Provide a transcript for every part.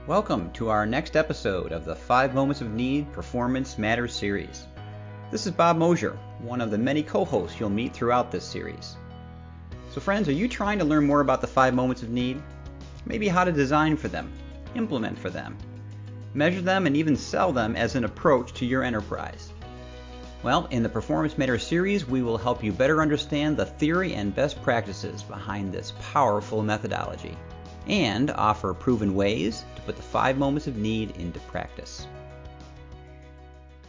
Welcome to our next episode of the 5 Moments of Need Performance Matters series. This is Bob Mosher, one of the many co-hosts you'll meet throughout this series. So friends, are you trying to learn more about the 5 moments of need? Maybe how to design for them, implement for them, measure them, and even sell them as an approach to your enterprise. Well, in the Performance Matters series, we will help you better understand the theory and best practices behind this powerful methodology, and offer proven ways to put the 5 moments of need into practice.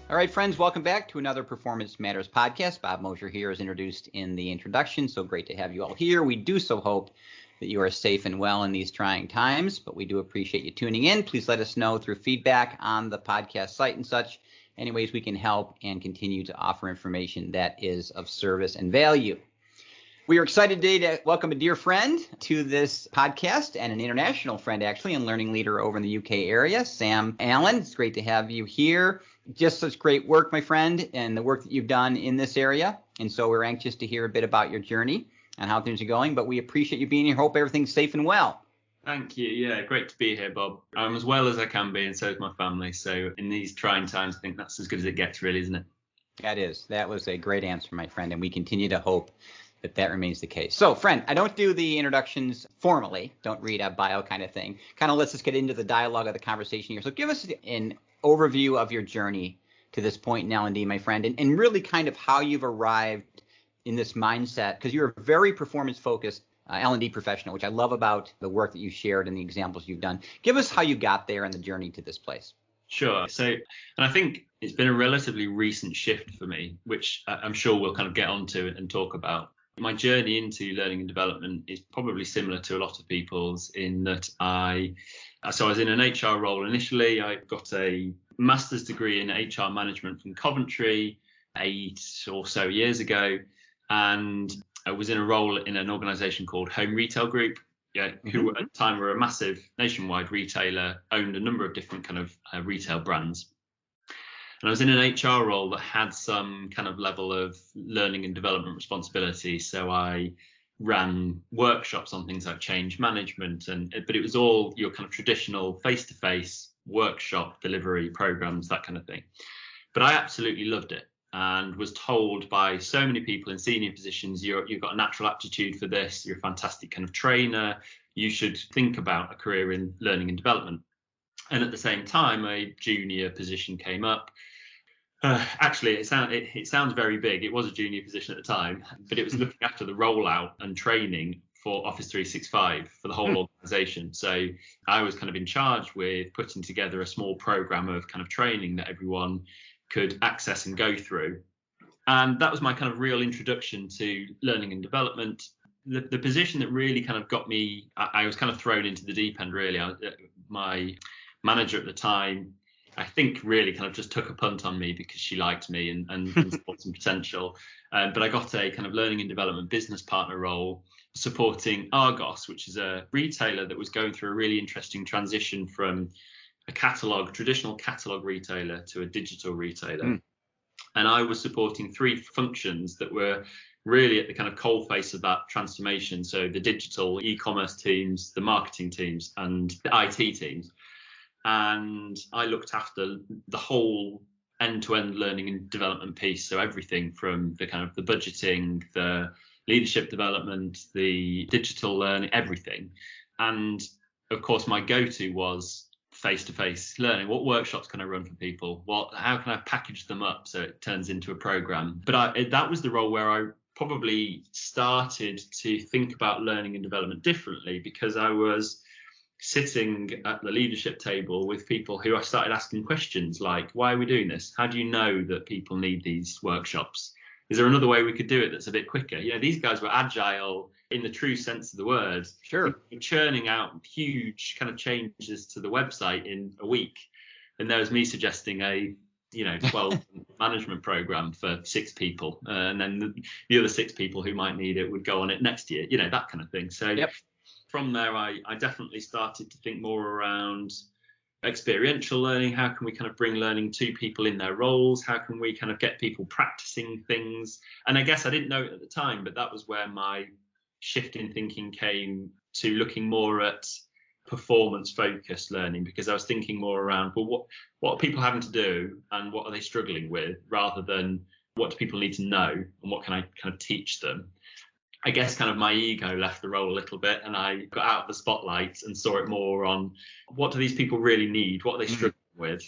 All right, friends, welcome back to another Performance Matters podcast. Bob Mosher here, as introduced in the introduction. So great to have you all here. We do so hope that you are safe and well in these trying times, but we do appreciate you tuning in. Please let us know through feedback on the podcast site and such, any ways we can help and continue to offer information that is of service and value. We are excited today to welcome a dear friend to this podcast, and an international friend, actually, and learning leader over in the UK area, Sam Allen. It's great to have you here. Just such great work, my friend, and the work that you've done in this area. And so we're anxious to hear a bit about your journey and how things are going, but we appreciate you being here. Hope everything's safe and well. Thank you. Yeah, great to be here, Bob. I'm as well as I can be, and so is my family. So in these trying times, I think that's as good as it gets, really, isn't it? That is. That was a great answer, my friend, and we continue to hope that remains the case. So, friend, I don't do the introductions formally, don't read a bio kind of thing. Kind of lets us get into the dialogue of the conversation here. So give us an overview of your journey to this point in L&D, my friend, and really kind of how you've arrived in this mindset, because you're a very performance-focused L&D professional, which I love about the work that you shared and the examples you've done. Give us how you got there and the journey to this place. Sure. So, and I think it's been a relatively recent shift for me, which I'm sure we'll kind of get onto and talk about. My journey into learning and development is probably similar to a lot of people's, in that I was in an HR role initially. I got a master's degree in HR management from Coventry 8 or so years ago, and I was in a role in an organisation called Home Retail Group, who at the time were a massive nationwide retailer, owned a number of different kind of retail brands. And I was in an HR role that had some kind of level of learning and development responsibility. So I ran workshops on things like change management, but it was all your kind of traditional face-to-face workshop delivery programs, that kind of thing. But I absolutely loved it, and was told by so many people in senior positions, you've got a natural aptitude for this, you're a fantastic kind of trainer, you should think about a career in learning and development. And at the same time, a junior position came up. Actually, it sounds very big. It was a junior position at the time, but it was looking after the rollout and training for Office 365 for the whole organization. So I was kind of in charge with putting together a small program of kind of training that everyone could access and go through. And that was my kind of real introduction to learning and development. The position that really kind of got me, I was kind of thrown into the deep end, really. My manager at the time, I think, really kind of just took a punt on me because she liked me and saw some potential. But I got a kind of learning and development business partner role supporting Argos, which is a retailer that was going through a really interesting transition from a traditional catalog retailer to a digital retailer. And I was supporting 3 functions that were really at the kind of coalface of that transformation. So the digital e-commerce teams, the marketing teams, and the IT teams. And I looked after the whole end-to-end learning and development piece. So everything from the kind of the budgeting, the leadership development, the digital learning, everything. And of course, my go-to was face-to-face learning. What workshops can I run for people? How can I package them up so it turns into a program? But that was the role where I probably started to think about learning and development differently, because I was sitting at the leadership table with people who I started asking questions like, why are we doing this? How do you know that people need these workshops? Is there another way we could do it that's a bit quicker? These guys were agile in the true sense of the word. Sure. Churning out huge kind of changes to the website in a week. And there was me suggesting a 12 management program for 6 people. And then the other 6 people who might need it would go on it next year, that kind of thing. So yep. From there, I definitely started to think more around experiential learning. How can we kind of bring learning to people in their roles? How can we kind of get people practicing things? And I guess I didn't know it at the time, but that was where my shift in thinking came to, looking more at performance focused learning, because I was thinking more around, well, what are people having to do and what are they struggling with, rather than what do people need to know and what can I kind of teach them. I guess kind of my ego left the role a little bit, and I got out of the spotlight and saw it more on what do these people really need, what are they struggling with.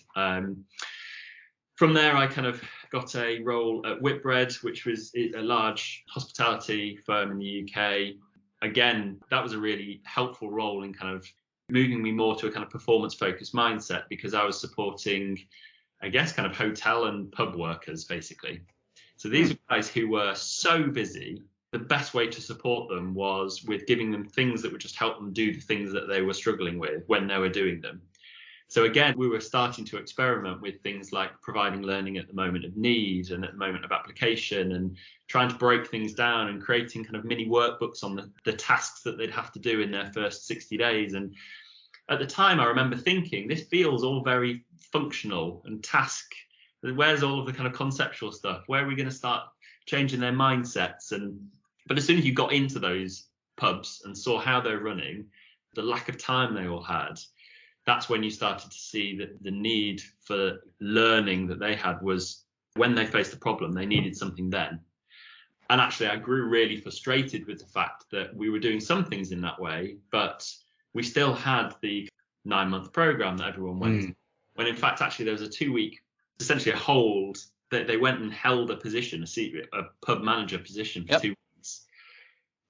From there, I kind of got a role at Whitbread, which was a large hospitality firm in the UK. Again, that was a really helpful role in kind of moving me more to a kind of performance focused mindset, because I was supporting, I guess, kind of hotel and pub workers, basically. So these were guys who were so busy. The best way to support them was with giving them things that would just help them do the things that they were struggling with when they were doing them. So again, we were starting to experiment with things like providing learning at the moment of need and at the moment of application, and trying to break things down and creating kind of mini workbooks on the tasks that they'd have to do in their first 60 days. And at the time, I remember thinking, this feels all very functional and task. Where's all of the kind of conceptual stuff? Where are we going to start changing their mindsets? But as soon as you got into those pubs and saw how they're running, the lack of time they all had, that's when you started to see that the need for learning that they had was when they faced a problem, they needed something then. And actually, I grew really frustrated with the fact that we were doing some things in that way, but we still had the 9-month program that everyone went, when in fact, actually, there was a 2-week, essentially a hold, that they went and held a position, a pub manager position for 2 weeks.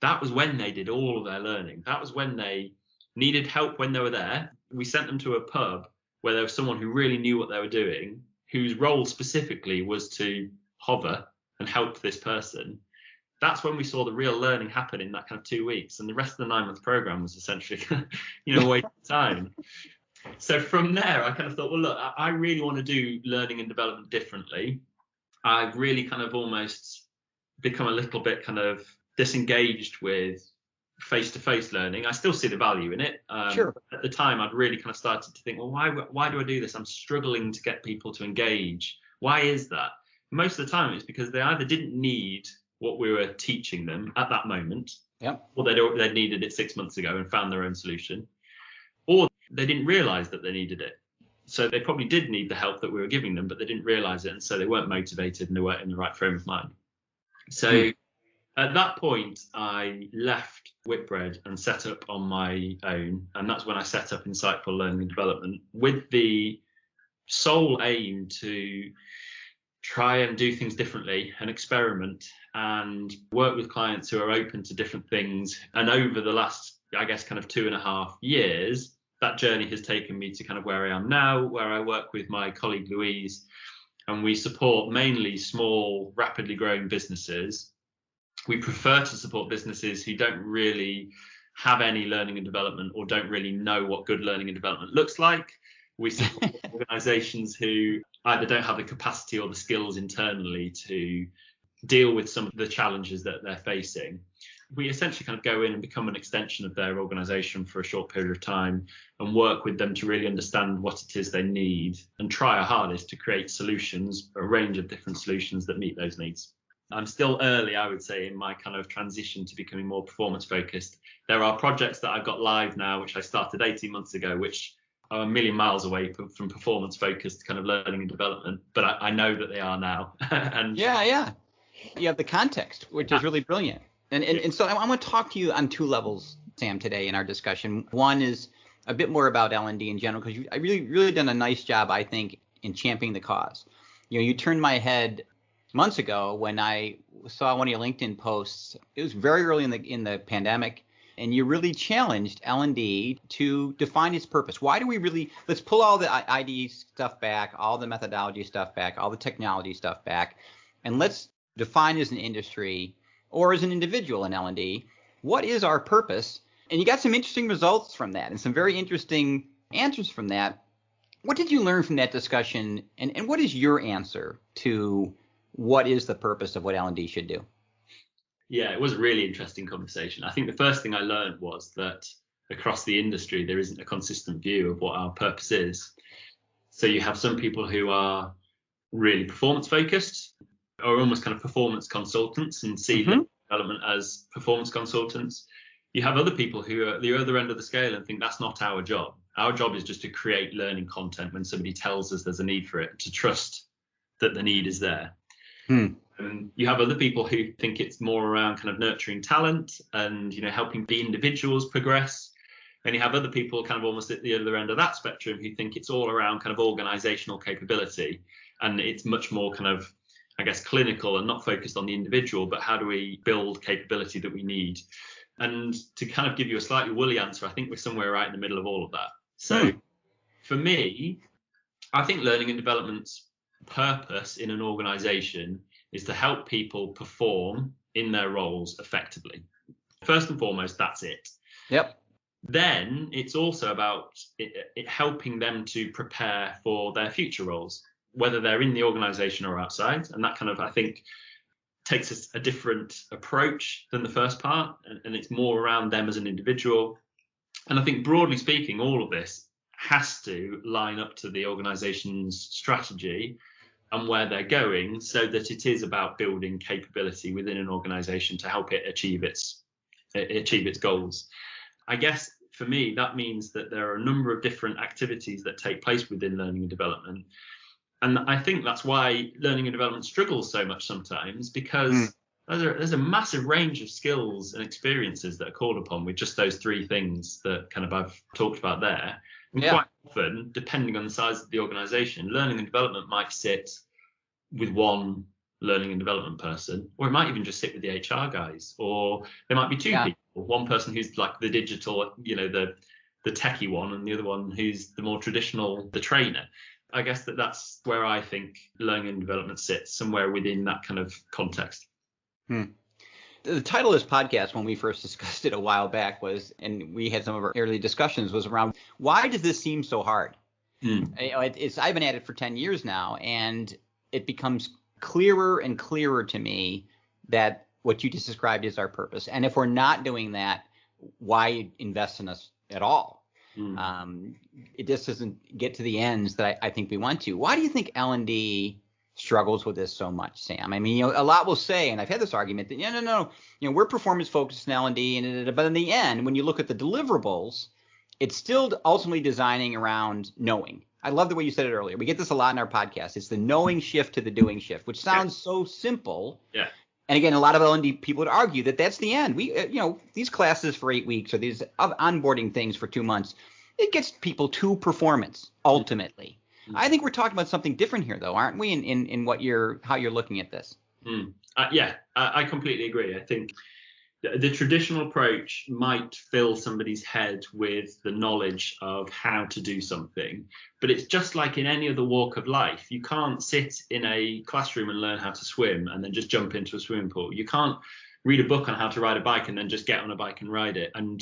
That was when they did all of their learning. That was when they needed help when they were there. We sent them to a pub where there was someone who really knew what they were doing, whose role specifically was to hover and help this person. That's when we saw the real learning happen in that kind of 2 weeks. And the rest of the 9-month program was essentially, wasting time. So from there, I kind of thought, well, look, I really want to do learning and development differently. I've really kind of almost become a little bit kind of disengaged with face-to-face learning. I still see the value in it. Sure. But at the time, I'd really kind of started to think, well, why do I do this? I'm struggling to get people to engage. Why is that? Most of the time, it's because they either didn't need what we were teaching them at that moment, or they'd needed it 6 months ago and found their own solution, or they didn't realize that they needed it. So they probably did need the help that we were giving them, but they didn't realize it, and so they weren't motivated and they weren't in the right frame of mind. So at that point, I left Whitbread and set up on my own, and that's when I set up Insightful Learning and Development, with the sole aim to try and do things differently and experiment and work with clients who are open to different things. And over the last, I guess, kind of 2.5 years, that journey has taken me to kind of where I am now, where I work with my colleague Louise, and we support mainly small, rapidly growing businesses. We prefer to support businesses who don't really have any learning and development or don't really know what good learning and development looks like. We support organizations who either don't have the capacity or the skills internally to deal with some of the challenges that they're facing. We essentially kind of go in and become an extension of their organization for a short period of time and work with them to really understand what it is they need and try our hardest to create solutions, a range of different solutions that meet those needs. I'm still early, I would say, in my kind of transition to becoming more performance focused. There are projects that I've got live now, which I started 18 months ago, which are a million miles away from performance focused kind of learning and development, but I know that they are now. And you have the context, which is really brilliant. And so I want to talk to you on 2 levels, Sam, today in our discussion. One is a bit more about L&D in general, because I really done a nice job, I think, in championing the cause. You turned my head months ago when I saw one of your LinkedIn posts. It was very early in the pandemic, and you really challenged L&D to define its purpose. Why do we really – let's pull all the ID stuff back, all the methodology stuff back, all the technology stuff back, and let's define as an industry or as an individual in L&D, what is our purpose? And you got some interesting results from that and some very interesting answers from that. What did you learn from that discussion, and what is your answer to what is the purpose of what L&D should do? Yeah, it was a really interesting conversation. I think the first thing I learned was that across the industry, there isn't a consistent view of what our purpose is. So you have some people who are really performance focused, or almost kind of performance consultants, and see development as performance consultants. You have other people who are at the other end of the scale and think that's not our job. Our job is just to create learning content when somebody tells us there's a need for it, to trust that the need is there. And you have other people who think it's more around kind of nurturing talent and, helping the individuals progress. And you have other people kind of almost at the other end of that spectrum who think it's all around kind of organizational capability. And it's much more kind of, I guess, clinical and not focused on the individual, but how do we build capability that we need? And to kind of give you a slightly woolly answer, I think we're somewhere right in the middle of all of that. So for me, I think learning and development's purpose in an organization is to help people perform in their roles effectively. First and foremost, that's it. Yep. Then it's also about it helping them to prepare for their future roles, whether they're in the organization or outside. And that kind of, I think, takes a different approach than the first part. And it's more around them as an individual. And I think broadly speaking, all of this has to line up to the organization's strategy and where they're going, so that it is about building capability within an organization to help it achieve its goals. I guess for me, that means that there are a number of different activities that take place within learning and development. And I think that's why learning and development struggles so much sometimes, because there's a massive range of skills and experiences that are called upon with just those three things that kind of I've talked about there. And quite often, depending on the size of the organization, learning and development might sit with one learning and development person, or it might even just sit with the HR guys, or there might be two people, one person who's like the digital, the techie one, and the other one who's the more traditional, the trainer. I guess that's where I think learning and development sits, somewhere within that kind of context. The title of this podcast, when we first discussed it a while back, was, and we had some of our early discussions, was around, why does this seem so hard? I've been at it for 10 years now, and it becomes clearer and clearer to me that what you just described is our purpose. And if we're not doing that, why invest in us at all? It just doesn't get to the ends that I think we want to. Why do you think L&D struggles with this so much, Sam? I mean, a lot will say, and I've had this argument that no, we're performance focused in L&D, but in the end, when you look at the deliverables, it's still ultimately designing around knowing. I love the way you said it earlier. We get this a lot in our podcast. It's the knowing shift to the doing shift, which sounds so simple. Yeah. And again, a lot of L&D people would argue that that's the end. We, these classes for 8 weeks or these onboarding things for 2 months, it gets people to performance ultimately. I think we're talking about something different here, though, aren't we? In how you're looking at this. I completely agree. I think the traditional approach might fill somebody's head with the knowledge of how to do something, but it's just like in any other walk of life. You can't sit in a classroom and learn how to swim and then just jump into a swimming pool. You can't read a book on how to ride a bike and then just get on a bike and ride it. And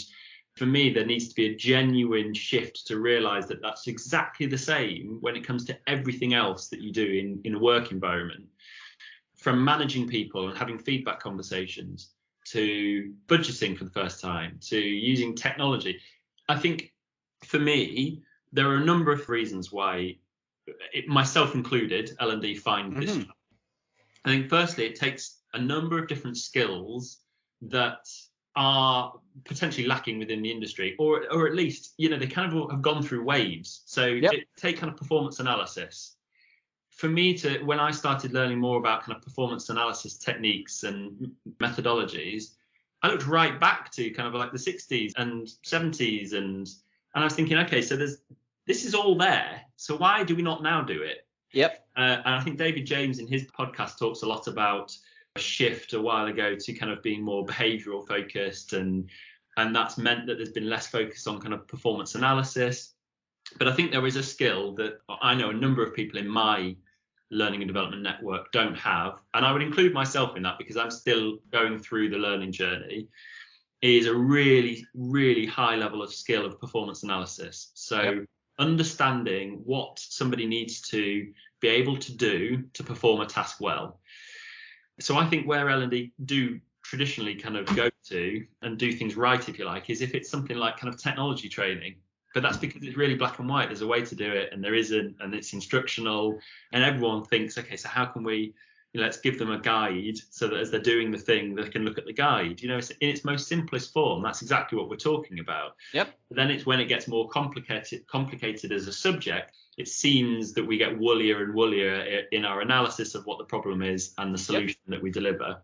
for me, there needs to be a genuine shift to realize that that's exactly the same when it comes to everything else that you do in a work environment, from managing people and having feedback conversations, to budgeting for the first time, to using technology. I think for me, there are a number of reasons why, myself included, L&D find this. I think firstly, it takes a number of different skills that are potentially lacking within the industry, or at least, they kind of have gone through waves. So take kind of performance analysis. For me, when I started learning more about kind of performance analysis techniques and methodologies, I looked right back to kind of like the 60s and 70s, and I was thinking, okay, so this is all there. So why do we not now do it? And I think David James in his podcast talks a lot about a shift a while ago to kind of being more behavioral focused, and that's meant that there's been less focus on kind of performance analysis. But I think there is a skill that I know a number of people in my learning and development network don't have, and I would include myself in that because I'm still going through the learning journey, is a really, really high level of skill of performance analysis. So understanding what somebody needs to be able to do to perform a task well. So I think where L&D do traditionally kind of go to and do things right, if you like, is if it's something like kind of technology training. But that's because it's really black and white. There's a way to do it and there isn't, and it's instructional, and everyone thinks, okay, so how can we let's give them a guide so that as they're doing the thing, they can look at the guide. It's in its most simplest form. That's exactly what we're talking about. Yep. But then it's when it gets more complicated as a subject, it seems that we get woollier and woollier in our analysis of what the problem is and the solution that we deliver.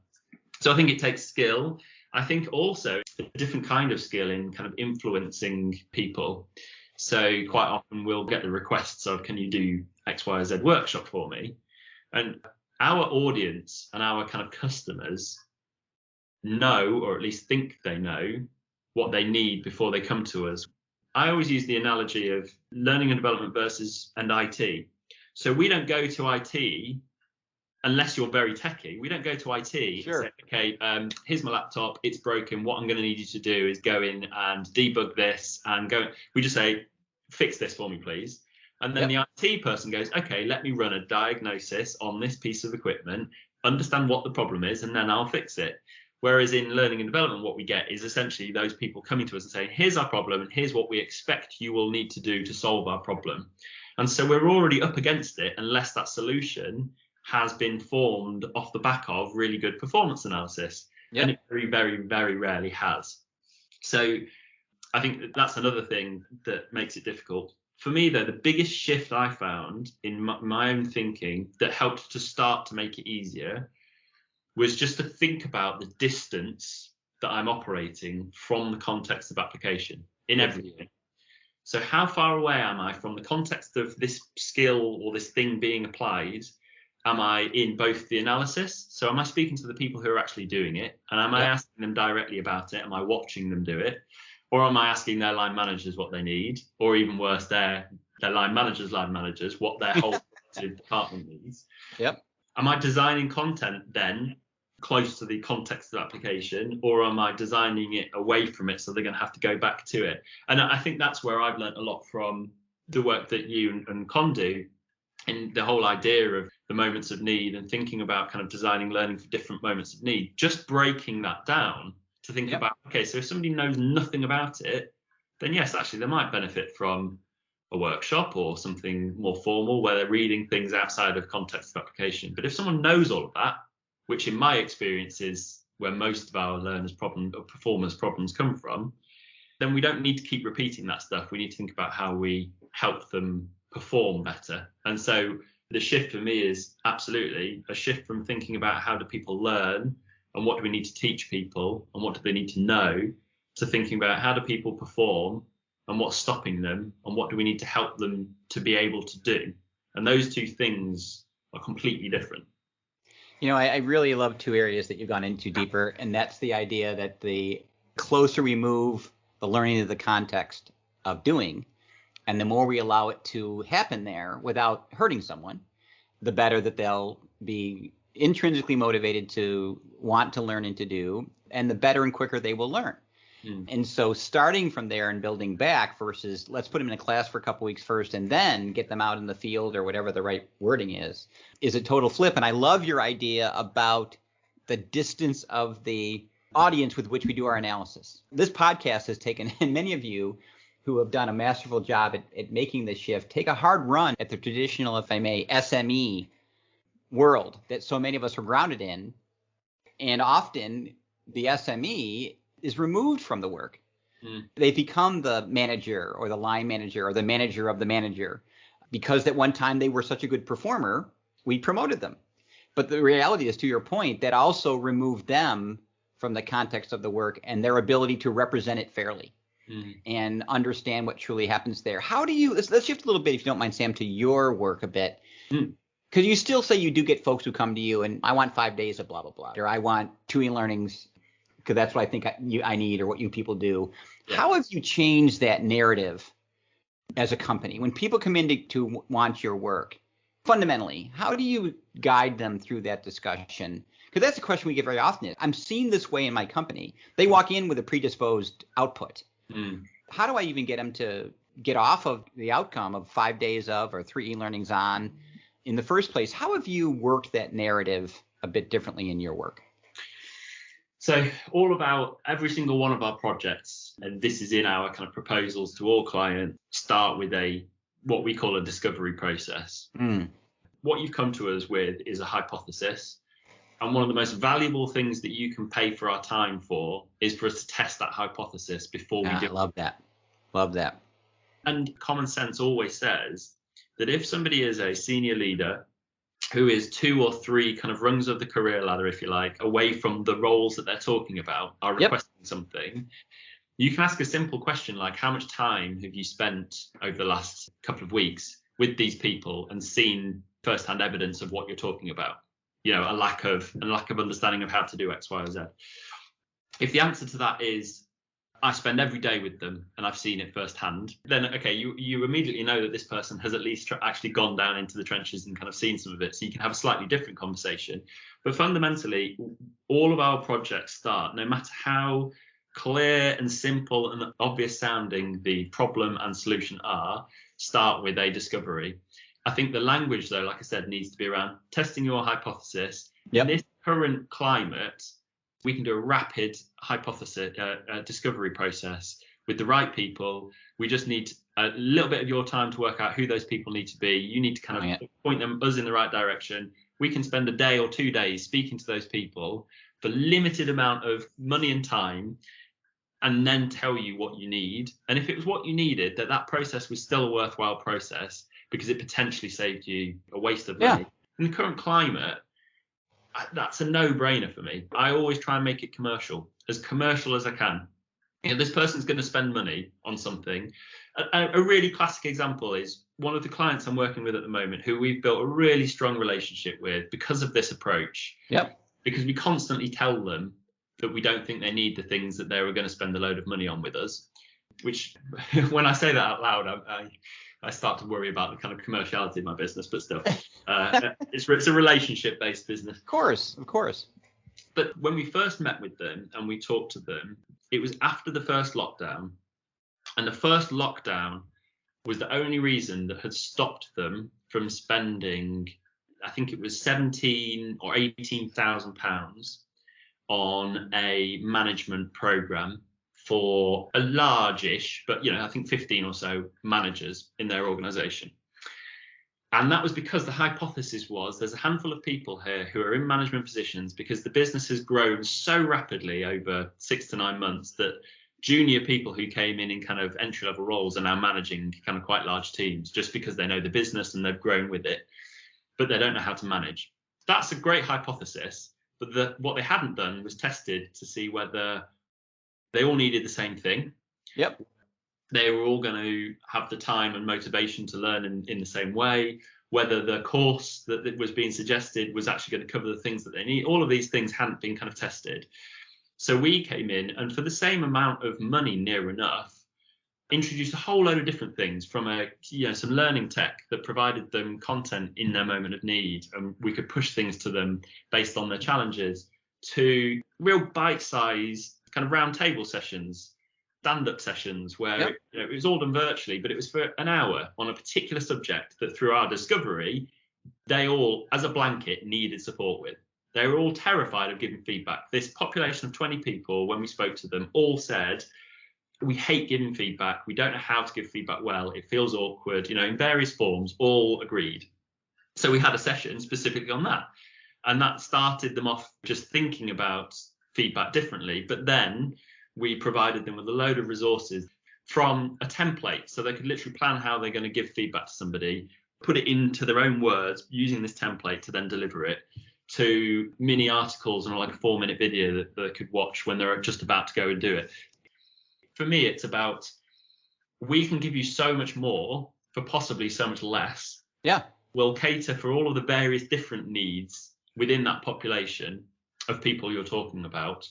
So I think it takes skill. I think also a different kind of skill in kind of influencing people. So quite often we'll get the requests of, can you do X, Y, or Z workshop for me? And our audience and our kind of customers know, or at least think they know, what they need before they come to us. I always use the analogy of learning and development versus IT. So we don't go to IT unless you're very techy. We don't go to IT and say, okay, here's my laptop, it's broken. What I'm going to need you to do is go in and debug this and go. We just say, fix this for me, please. And then the IT person goes, okay, let me run a diagnosis on this piece of equipment, understand what the problem is, and then I'll fix it. Whereas in learning and development, what we get is essentially those people coming to us and saying, here's our problem, and here's what we expect you will need to do to solve our problem. And so we're already up against it unless that solution has been formed off the back of really good performance analysis. And it very, very, very rarely has. So I think that's another thing that makes it difficult. For me, though, the biggest shift I found in my own thinking that helped to start to make it easier was just to think about the distance that I'm operating from the context of application in everything. So how far away am I from the context of this skill or this thing being applied? Am I in both the analysis? So am I speaking to the people who are actually doing it? And am I asking them directly about it? Am I watching them do it? Or am I asking their line managers what they need? Or even worse, their line managers, what their whole department needs? Am I designing content then close to the context of application, or am I designing it away from it so they're going to have to go back to it? And I think that's where I've learned a lot from the work that you and Con do, and the whole idea of the moments of need and thinking about kind of designing learning for different moments of need, just breaking that down to think about, okay, so if somebody knows nothing about it, then yes, actually they might benefit from a workshop or something more formal where they're reading things outside of context of application. But if someone knows all of that, which in my experience is where most of our learners' problem or performers' problems come from, then we don't need to keep repeating that stuff. We need to think about how we help them perform better. And so the shift for me is absolutely a shift from thinking about how do people learn and what do we need to teach people and what do they need to know, to thinking about how do people perform and what's stopping them and what do we need to help them to be able to do. And those two things are completely different. I really love two areas that you've gone into deeper, and that's the idea that the closer we move the learning to the context of doing, and the more we allow it to happen there without hurting someone, the better that they'll be intrinsically motivated to want to learn and to do, and the better and quicker they will learn. And so starting from there and building back versus let's put them in a class for a couple weeks first and then get them out in the field or whatever the right wording is a total flip. And I love your idea about the distance of the audience with which we do our analysis. This podcast has taken, and many of you who have done a masterful job at making this shift, take a hard run at the traditional, if I may, SME world that so many of us are grounded in. And often the SME is removed from the work. They become the manager or the line manager or the manager of the manager because at one time they were such a good performer, we promoted them. But the reality is, to your point, that also removed them from the context of the work and their ability to represent it fairly and understand what truly happens there. How do you, let's shift a little bit, if you don't mind, Sam, to your work a bit. Because you still say you do get folks who come to you and I want 5 days of blah, blah, blah, or I want 2 e-learnings because that's what I think I need or what you people do. How have you changed that narrative as a company? When people come in to want your work, fundamentally, how do you guide them through that discussion? Because that's a question we get very often. I'm seen this way in my company. They walk in with a predisposed output. How do I even get them to get off of the outcome of 5 days of or 3 e-learnings on in the first place? How have you worked that narrative a bit differently in your work? So every single one of our projects, and this is in our kind of proposals to all clients, start with what we call a discovery process. what you've come to us with is a hypothesis. And one of the most valuable things that you can pay for our time for is for us to test that hypothesis before we do. I love that. Love that. And common sense always says that if somebody is a senior leader who is 2 or 3 kind of rungs of the career ladder, if you like, away from the roles that they're talking about, are requesting something, you can ask a simple question like, how much time have you spent over the last couple of weeks with these people and seen firsthand evidence of what you're talking about? You know, a lack of understanding of how to do X, Y, or Z. If the answer to that is, I spend every day with them and I've seen it firsthand, then okay, you immediately know that this person has at least actually gone down into the trenches and kind of seen some of it, so you can have a slightly different conversation. But fundamentally, all of our projects start, no matter how clear and simple and obvious sounding the problem and solution are, start with a discovery. I think the language, though, like I said, needs to be around testing your hypothesis. In this current climate, we can do a rapid hypothesis discovery process with the right people. We just need a little bit of your time to work out who those people need to be. You need to kind of point us in the right direction. We can spend a day or 2 days speaking to those people for limited amount of money and time, and then tell you what you need. And if it was what you needed, that process was still a worthwhile process because it potentially saved you a waste of money. In the current climate, that's a no-brainer for me. I always try and make it commercial as I can. You know, this person's going to spend money on something. A really classic example is one of the clients I'm working with at the moment, who we've built a really strong relationship with because of this approach. Because we constantly tell them that we don't think they need the things that they were going to spend a load of money on with us, which when I say that out loud, I start to worry about the kind of commerciality of my business, but still, it's a relationship-based business. Of course. But when we first met with them and we talked to them, it was after the first lockdown. And the first lockdown was the only reason that had stopped them from spending, I think it was 17 or 18,000 pounds on a management program for a large-ish, but I think 15 or so managers in their organization. And that was because the hypothesis was there's a handful of people here who are in management positions because the business has grown so rapidly over 6 to 9 months that junior people who came in kind of entry-level roles are now managing kind of quite large teams just because they know the business and they've grown with it, but they don't know how to manage. That's a great hypothesis, but what they hadn't done was tested to see whether they all needed the same thing. They were all going to have the time and motivation to learn in the same way, whether the course that was being suggested was actually going to cover the things that they need. All of these things hadn't been kind of tested. So we came in and for the same amount of money, near enough, introduced a whole load of different things, from some learning tech that provided them content in their moment of need, and we could push things to them based on their challenges, to real bite-sized kind of round table sessions, stand-up sessions where it was all done virtually, but it was for an hour on a particular subject that through our discovery, they all, as a blanket, needed support with. They were all terrified of giving feedback. This population of 20 people, when we spoke to them, all said, we hate giving feedback. We don't know how to give feedback well. It feels awkward, in various forms, all agreed. So we had a session specifically on that. And that started them off just thinking about feedback differently. But then we provided them with a load of resources from a template, so they could literally plan how they're going to give feedback to somebody, put it into their own words using this template to then deliver it, to mini articles and like a 4-minute video that they could watch when they're just about to go and do it. For me, it's about, we can give you so much more for possibly so much less. We'll cater for all of the various different needs within that population of people you're talking about.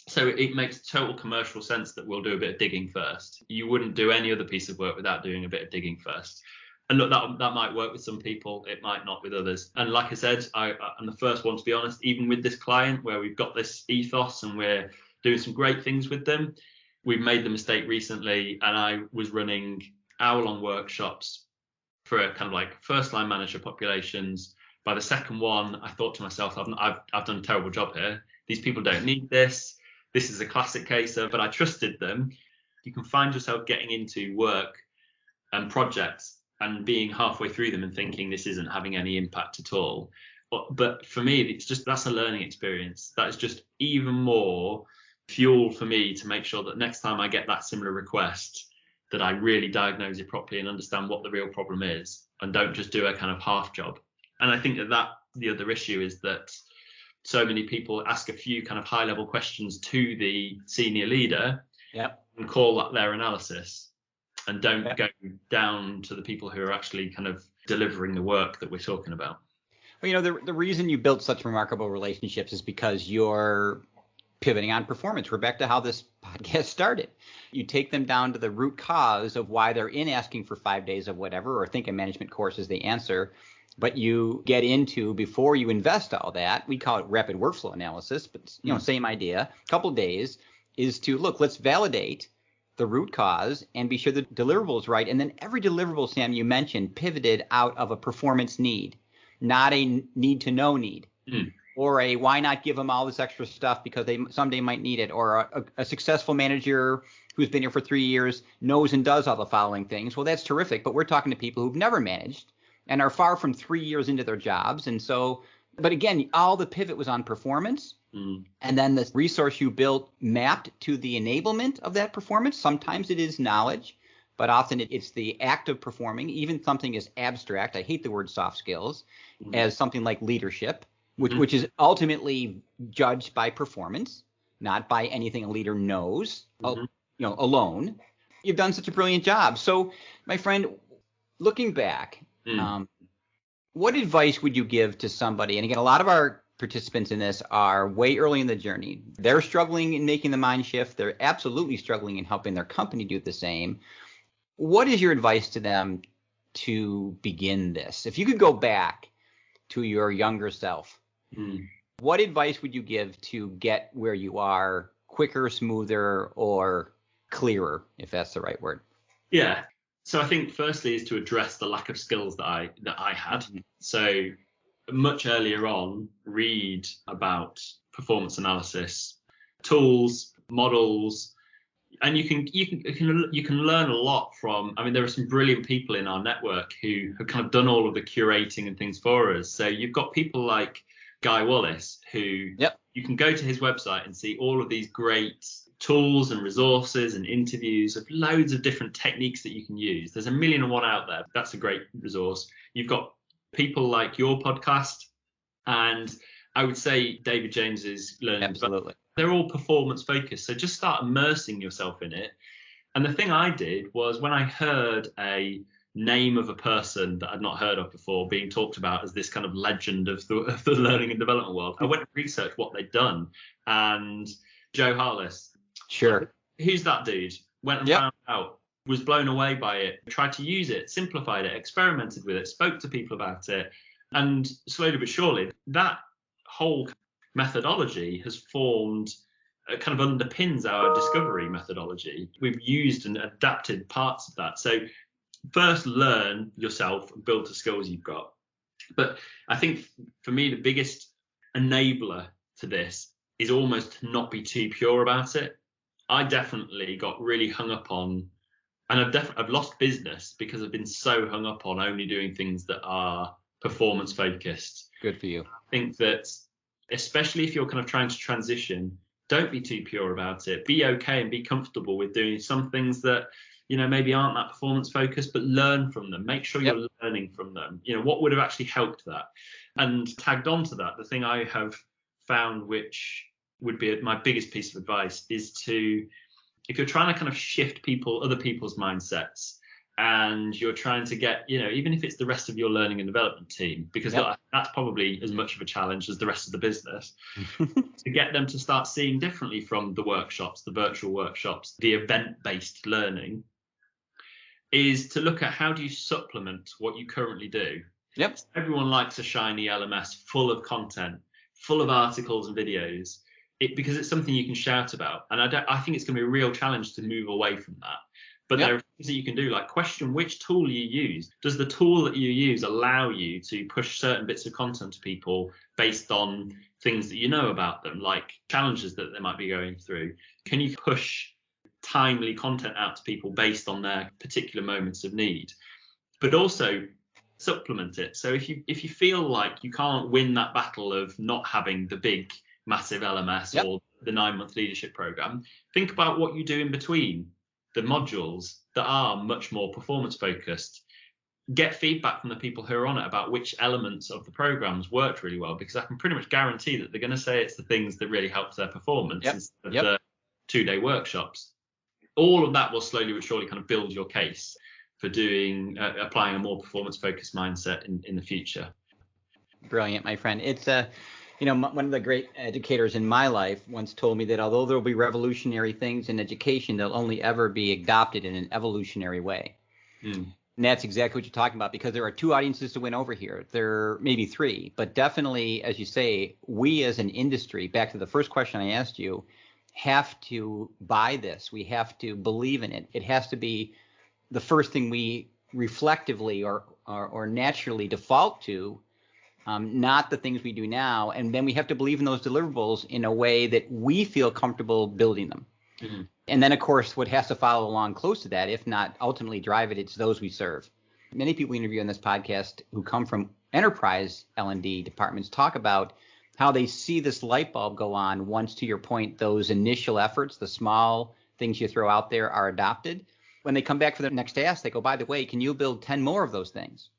So it makes total commercial sense that we'll do a bit of digging first. You wouldn't do any other piece of work without doing a bit of digging first. And look, that might work with some people, it might not with others. And like I said, I'm the first one to be honest, even with this client where we've got this ethos and we're doing some great things with them, we've made the mistake recently, and I was running hour-long workshops for a kind of like first-line manager populations. By the second one, I thought to myself, I've done a terrible job here. These people don't need this. This is a classic case of, but I trusted them. You can find yourself getting into work and projects and being halfway through them and thinking this isn't having any impact at all. But for me, it's just, that's a learning experience. That is just even more fuel for me to make sure that next time I get that similar request, that I really diagnose it properly and understand what the real problem is, and don't just do a kind of half job. And I think that the other issue is that so many people ask a few kind of high level questions to the senior leader, yep, and call that their analysis, and don't yep. go down to the people who are actually kind of delivering the work that we're talking about. Well, the reason you built such remarkable relationships is because you're pivoting on performance. We're back to how this podcast started. You take them down to the root cause of why they're in asking for 5 days of whatever, or think a management course is the answer. But you get into, before you invest all that, we call it rapid workflow analysis, but same idea, a couple of days, is to look, let's validate the root cause and be sure the deliverable is right. And then every deliverable, Sam, you mentioned, pivoted out of a performance need, not a need to know need, or a why not give them all this extra stuff because they someday might need it, or a successful manager who's been here for 3 years knows and does all the following things. Well, that's terrific, but we're talking to people who've never managed and are far from 3 years into their jobs. And so, but again, all the pivot was on performance. And then the resource you built mapped to the enablement of that performance. Sometimes it is knowledge, but often it's the act of performing, even something as abstract, I hate the word soft skills, as something like leadership, which is ultimately judged by performance, not by anything a leader knows, alone. You've done such a brilliant job. So, my friend, looking back, what advice would you give to somebody? And again, a lot of our participants in this are way early in the journey. They're struggling in making the mind shift. They're absolutely struggling in helping their company do the same. What is your advice to them to begin this? If you could go back to your younger self, what advice would you give to get where you are quicker, smoother, or clearer, if that's the right word? Yeah. So I think firstly is to address the lack of skills that I had. So much earlier on, read about performance analysis, tools, models, and you can learn a lot from. I mean, there are some brilliant people in our network who have kind of done all of the curating and things for us. So you've got people like Guy Wallace, who you can go to his website and see all of these great tools and resources and interviews of loads of different techniques that you can use. There's 1,000,001 out there. That's a great resource. You've got people like your podcast, and I would say David James's Learning. Absolutely. They're all performance focused. So just start immersing yourself in it. And the thing I did was, when I heard a name of a person that I'd not heard of before being talked about as this kind of legend of the learning and development world, I went and researched what they'd done. And Joe Harless, sure, who's that dude? Went and found out, was blown away by it, tried to use it, simplified it, experimented with it, spoke to people about it. And slowly but surely, that whole methodology has formed, kind of underpins our discovery methodology. We've used and adapted parts of that. So first, learn yourself and build the skills you've got. But I think for me, the biggest enabler to this is almost to not be too pure about it. I definitely got really hung up on, and I've lost business because I've been so hung up on only doing things that are performance focused. Good for you. I think that, especially if you're kind of trying to transition, don't be too pure about it. Be okay and be comfortable with doing some things that, maybe aren't that performance focused, but learn from them. Make sure you're learning from them. What would have actually helped that? And tagged on to that, the thing I have found, which would be my biggest piece of advice, is to, if you're trying to kind of shift other people's mindsets, and you're trying to get, even if it's the rest of your learning and development team, because that's probably as much of a challenge as the rest of the business, to get them to start seeing differently from the workshops, the virtual workshops, the event-based learning, is to look at how do you supplement what you currently do. Everyone likes a shiny LMS full of content, full of articles and videos, because it's something you can shout about. And I think it's going to be a real challenge to move away from that. But there are things that you can do, like question which tool you use. Does the tool that you use allow you to push certain bits of content to people based on things that you know about them, like challenges that they might be going through? Can you push timely content out to people based on their particular moments of need? but also supplement it. So if you feel like you can't win that battle of not having the big massive LMS Yep. or the 9-month leadership program, think about what you do in between the modules that are much more performance focused. Get feedback from the people who are on it about which elements of the programs worked really well, because I can pretty much guarantee that they're going to say it's the things that really helped their performance instead of the 2-day workshops. All of that will slowly but surely kind of build your case for applying a more performance focused mindset in the future. Brilliant, my friend. It's one of the great educators in my life once told me that although there will be revolutionary things in education, they'll only ever be adopted in an evolutionary way. And that's exactly what you're talking about, because there are 2 audiences to win over here. There may be 3, but definitely, as you say, we as an industry, back to the first question I asked you, have to buy this. We have to believe in it. It has to be the first thing we reflectively or naturally default to, not the things we do now. And then we have to believe in those deliverables in a way that we feel comfortable building them. Mm-hmm. And then, of course, what has to follow along close to that, if not ultimately drive it, it's those we serve. Many people we interview on this podcast who come from enterprise L&D departments talk about how they see this light bulb go on once, to your point, those initial efforts, the small things you throw out there, are adopted. When they come back for the next ask, they go, by the way, can you build 10 more of those things?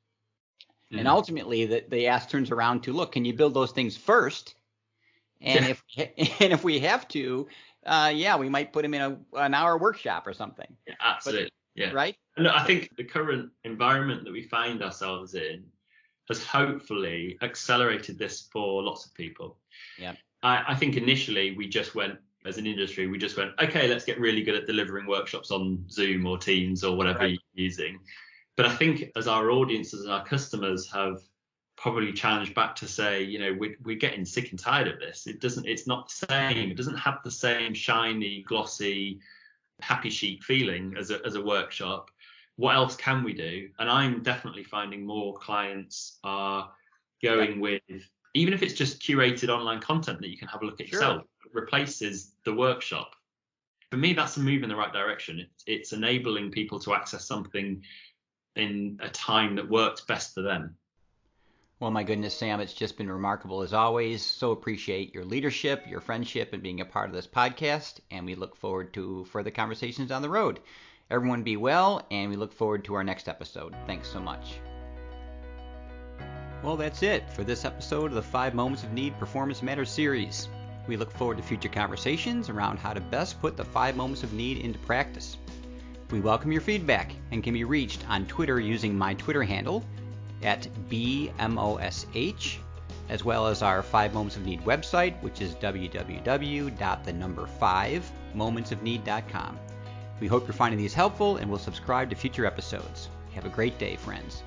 And ultimately, the ask turns around to, look, can you build those things first? And if we have to, we might put them in an hour workshop or something. Yeah, absolutely. Right? And I think the current environment that we find ourselves in has hopefully accelerated this for lots of people. Yeah. I think initially as an industry, we just went, okay, let's get really good at delivering workshops on Zoom or Teams or whatever you're using. But I think as our audiences and our customers have probably challenged back to say, we're getting sick and tired of this. It's not the same. It doesn't have the same shiny, glossy, happy sheet feeling as a workshop. What else can we do? And I'm definitely finding more clients are going with, even if it's just curated online content that you can have a look at yourself, replaces the workshop. For me, that's a move in the right direction. It's enabling people to access something in a time that works best for them. Well, my goodness, Sam, it's just been remarkable as always. So appreciate your leadership, your friendship, and being a part of this podcast. And we look forward to further conversations down the road. Everyone be well, and we look forward to our next episode. Thanks so much. Well, that's it for this episode of the 5 Moments of Need Performance Matters series. We look forward to future conversations around how to best put the 5 Moments of Need into practice. We welcome your feedback and can be reached on Twitter using my Twitter handle at BMOSH, as well as our 5 Moments of Need website, which is www.5momentsofneed.com. We hope you're finding these helpful and will subscribe to future episodes. Have a great day, friends.